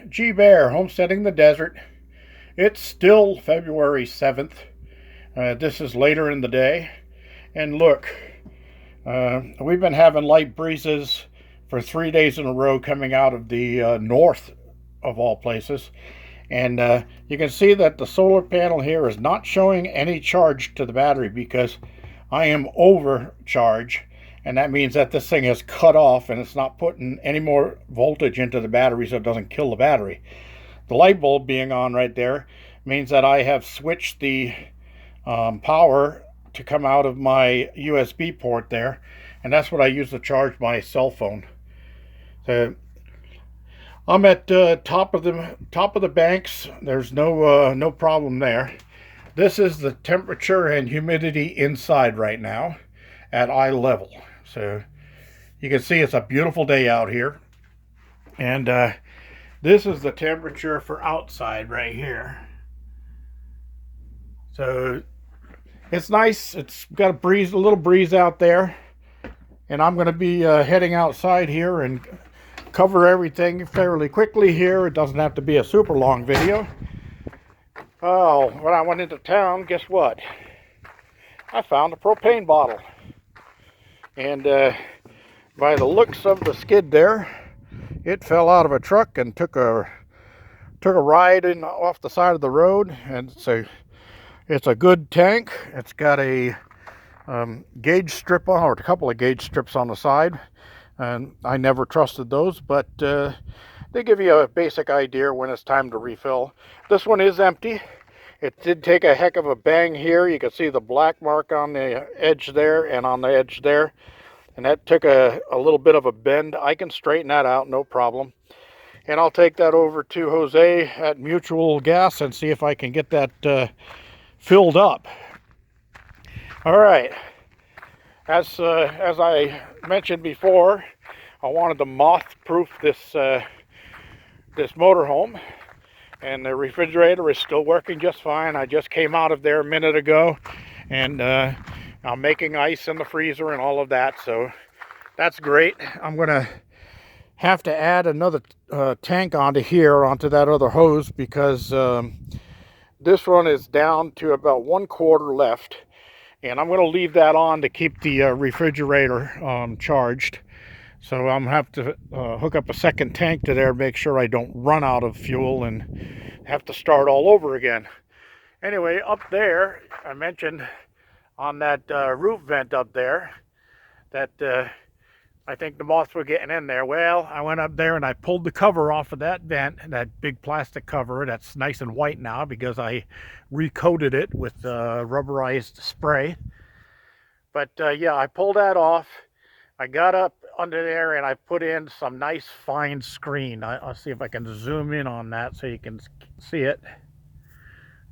G-Bear, Homesteading the Desert. It's still February 7th. This is later in the day. And look, we've been having light breezes for 3 days in a row coming out of the north of all places. And you can see that the solar panel here is not showing any charge to the battery because I am overcharged. And that means that this thing is cut off and it's not putting any more voltage into the battery so it doesn't kill the battery. The light bulb being on right there means that I have switched the power to come out of my USB port there, and that's what I use to charge my cell phone. So I'm at top of the banks. There's no problem there. This is the temperature and humidity inside right now at eye level. So you can see it's a beautiful day out here. And this is the temperature for outside right here. So it's nice. It's got a little breeze out there. And I'm going to be heading outside here and cover everything fairly quickly here. It doesn't have to be a super long video. Oh, when I went into town, guess what? I found a propane bottle. And by the looks of the skid there, it fell out of a truck and took a ride off the side of the road. And it's a good tank. It's got a gauge strip on, or a couple of gauge strips on the side. And I never trusted those, but they give you a basic idea when it's time to refill. This one is empty. It did take a heck of a bang here. You can see the black mark on the edge there and on the edge there. And that took a little bit of a bend. I can straighten that out, no problem. And I'll take that over to Jose at Mutual Gas and see if I can get that filled up. All right. As I mentioned before, I wanted to moth-proof this motorhome. And the refrigerator is still working just fine. I just came out of there a minute ago, and I'm making ice in the freezer and all of that, so that's great. I'm going to have to add another tank onto that other hose because this one is down to about 1/4 left, and I'm going to leave that on to keep the refrigerator charged. So I'm going to have to hook up a second tank to there, make sure I don't run out of fuel and have to start all over again. Anyway, up there, I mentioned on that roof vent up there that I think the moths were getting in there. Well, I went up there and I pulled the cover off of that vent, that big plastic cover that's nice and white now because I recoated it with rubberized spray. But yeah, I pulled that off. I got up under there and I put in some nice fine screen. I'll see if I can zoom in on that so you can see it.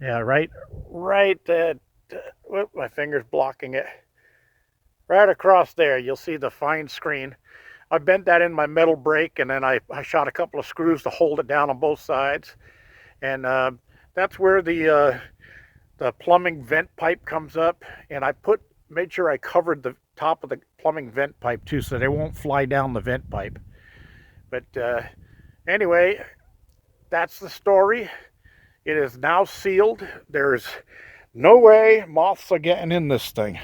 Yeah, right whoop, my finger's blocking it. Right across there, you'll see the fine screen. I bent that in my metal brake, and then I shot a couple of screws to hold it down on both sides. And that's where the plumbing vent pipe comes up. And I made sure I covered the top of the plumbing vent pipe too, so they won't fly down the vent pipe. But anyway, that's the story. It is now sealed. There's no way moths are getting in this thing.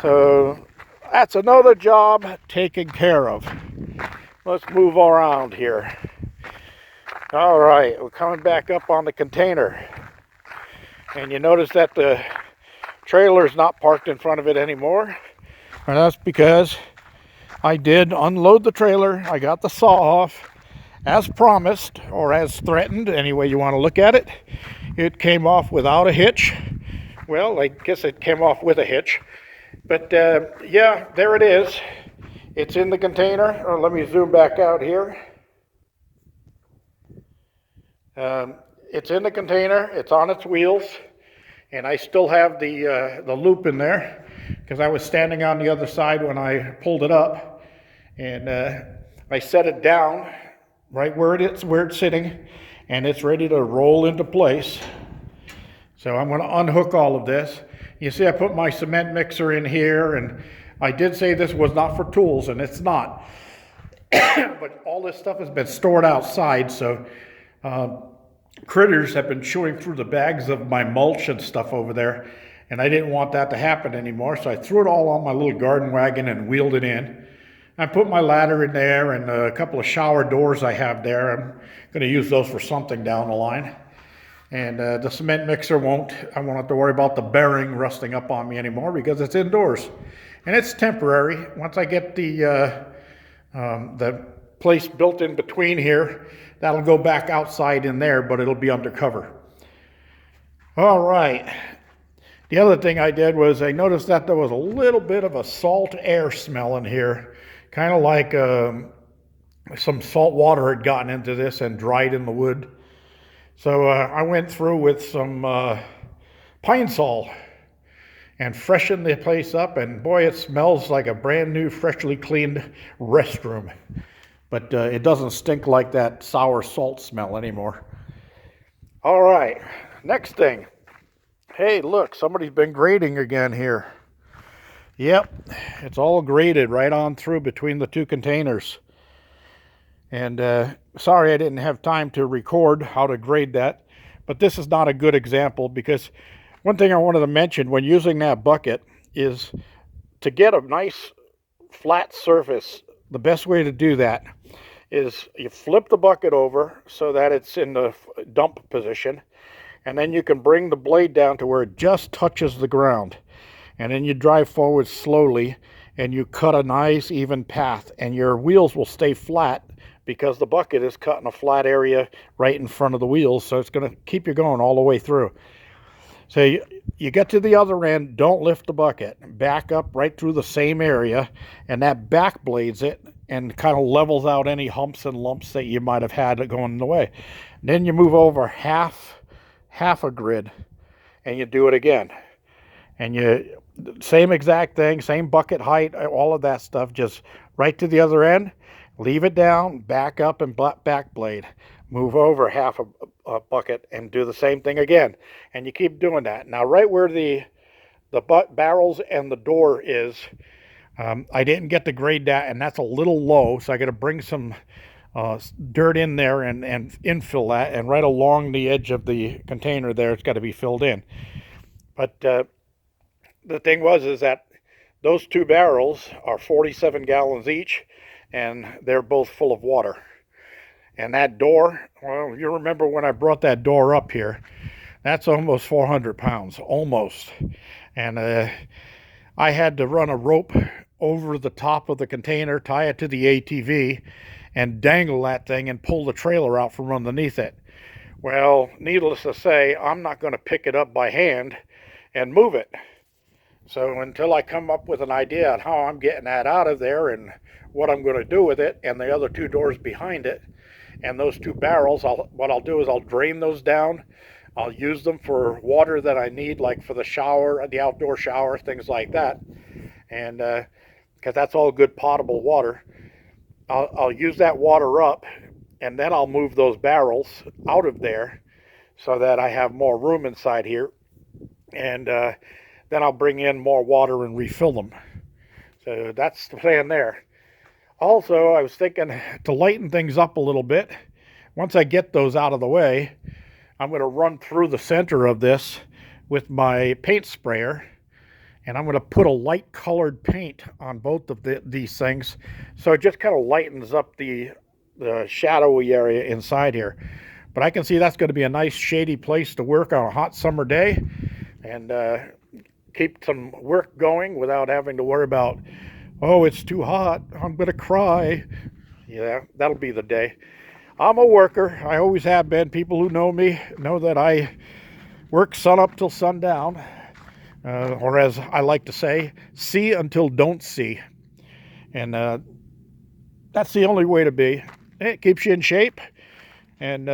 So that's another job taken care of. Let's move around here. All right, we're coming back up on the container. And you notice that the trailer's not parked in front of it anymore. And that's because I did unload the trailer. I got the saw off as promised, or as threatened, any way you want to look at it. It came off without a hitch. Well, I guess it came off with a hitch. But yeah, there it is. It's in the container. Let me zoom back out here. It's in the container. It's on its wheels. And I still have the loop in there because I was standing on the other side when I pulled it up. And I set it down right where it's sitting, and it's ready to roll into place. So I'm going to unhook all of this. You see I put my cement mixer in here, and I did say this was not for tools, and it's not. But all this stuff has been stored outside, so critters have been chewing through the bags of my mulch and stuff over there, and I didn't want that to happen anymore, so I threw it all on my little garden wagon and wheeled it in. I put my ladder in there and a couple of shower doors I have there. I'm going to use those for something down the line. And the cement mixer I won't have to worry about the bearing rusting up on me anymore because it's indoors. And it's temporary. Once I get the place built in between here, that'll go back outside in there, but it'll be undercover. All right. The other thing I did was I noticed that there was a little bit of a salt air smell in here. Kind of like some salt water had gotten into this and dried in the wood. So I went through with some pine sol and freshened the place up, and boy, it smells like a brand new, freshly cleaned restroom. But it doesn't stink like that sour salt smell anymore. All right, next thing. Hey, look, somebody's been grading again here. Yep, it's all graded right on through between the two containers. And sorry I didn't have time to record how to grade that, but this is not a good example, because one thing I wanted to mention when using that bucket is to get a nice flat surface. The best way to do that is you flip the bucket over so that it's in the dump position, and then you can bring the blade down to where it just touches the ground. And then you drive forward slowly and you cut a nice even path, and your wheels will stay flat because the bucket is cut in a flat area right in front of the wheels, so it's going to keep you going all the way through. So you get to the other end, don't lift the bucket, back up right through the same area, and that back blades it and kind of levels out any humps and lumps that you might have had going in the way. And then you move over half a grid and you do it again. And same exact thing, same bucket height, all of that stuff, just right to the other end, leave it down, back up and back blade, move over half a bucket and do the same thing again. And you keep doing that. Now, right where the barrels and the door is, I didn't get to grade that, and that's a little low, so I got to bring some dirt in there and infill that, and right along the edge of the container there, it's got to be filled in. But the thing is that those two barrels are 47 gallons each, and they're both full of water. And that door, well, you remember when I brought that door up here, that's almost 400 pounds, almost. And I had to run a rope over the top of the container, tie it to the ATV, and dangle that thing and pull the trailer out from underneath it. Well, needless to say, I'm not going to pick it up by hand and move it. So until I come up with an idea on how I'm getting that out of there and what I'm going to do with it, and the other two doors behind it, and those two barrels, what I'll do is I'll drain those down. I'll use them for water that I need, like for the shower, the outdoor shower, things like that. And because that's all good potable water, I'll use that water up, and then I'll move those barrels out of there so that I have more room inside here. And then I'll bring in more water and refill them. So that's the plan there. Also, I was thinking to lighten things up a little bit, once I get those out of the way, I'm going to run through the center of this with my paint sprayer, and I'm going to put a light colored paint on both of these things, so it just kind of lightens up the shadowy area inside here. But I can see that's going to be a nice shady place to work on a hot summer day, and keep some work going without having to worry about, oh, it's too hot, I'm going to cry. Yeah, that'll be the day. I'm a worker. I always have been. People who know me know that I work sun up till sundown, or as I like to say, see until don't see. And that's the only way to be. It keeps you in shape, and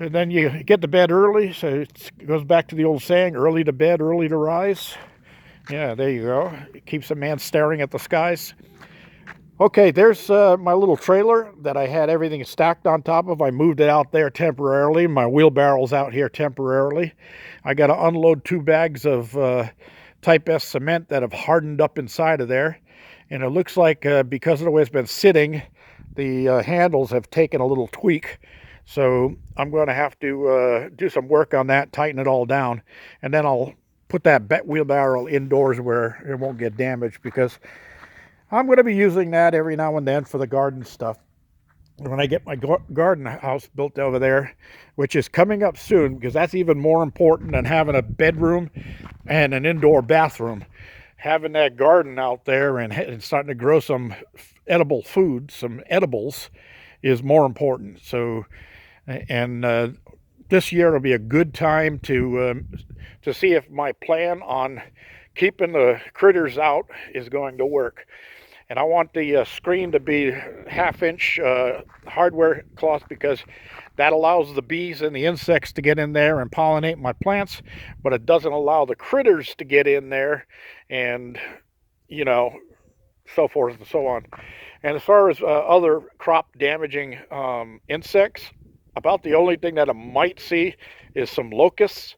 then you get to bed early, so it goes back to the old saying, early to bed, early to rise. Yeah, there you go. It keeps a man staring at the skies. Okay, there's my little trailer that I had everything stacked on top of. I moved it out there temporarily. My wheelbarrow's out here temporarily. I got to unload 2 bags of Type S cement that have hardened up inside of there. And it looks like because of the way it's been sitting, the handles have taken a little tweak. So I'm going to have to do some work on that, tighten it all down, and then I'll put that wheelbarrow indoors where it won't get damaged, because I'm going to be using that every now and then for the garden stuff. When I get my garden house built over there, which is coming up soon, because that's even more important than having a bedroom and an indoor bathroom. Having that garden out there and starting to grow some edible food, some edibles, is more important. So, and this year will be a good time to see if my plan on keeping the critters out is going to work. And I want the screen to be 1/2 inch hardware cloth, because that allows the bees and the insects to get in there and pollinate my plants, but it doesn't allow the critters to get in there and, you know, so forth and so on. And as far as other crop damaging insects, about the only thing that I might see is some locusts.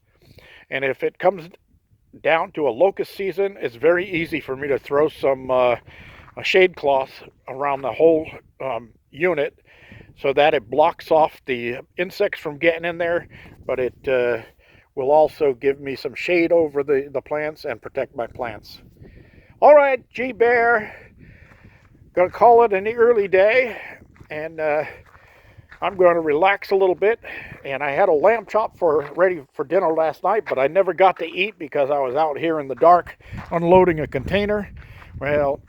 And if it comes down to a locust season, it's very easy for me to throw some a shade cloth around the whole unit, so that it blocks off the insects from getting in there, but it will also give me some shade over the plants and protect my plants. All right, G-Bear, gonna call it an early day, and I'm going to relax a little bit. And I had a lamb chop ready for dinner last night, but I never got to eat because I was out here in the dark unloading a container. Well,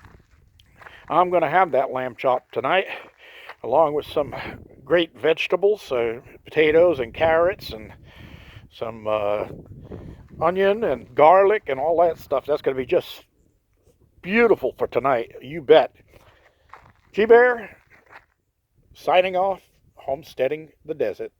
I'm going to have that lamb chop tonight, along with some great vegetables, potatoes and carrots and some onion and garlic and all that stuff. That's going to be just beautiful for tonight, you bet. G-Bear, signing off, homesteading the desert.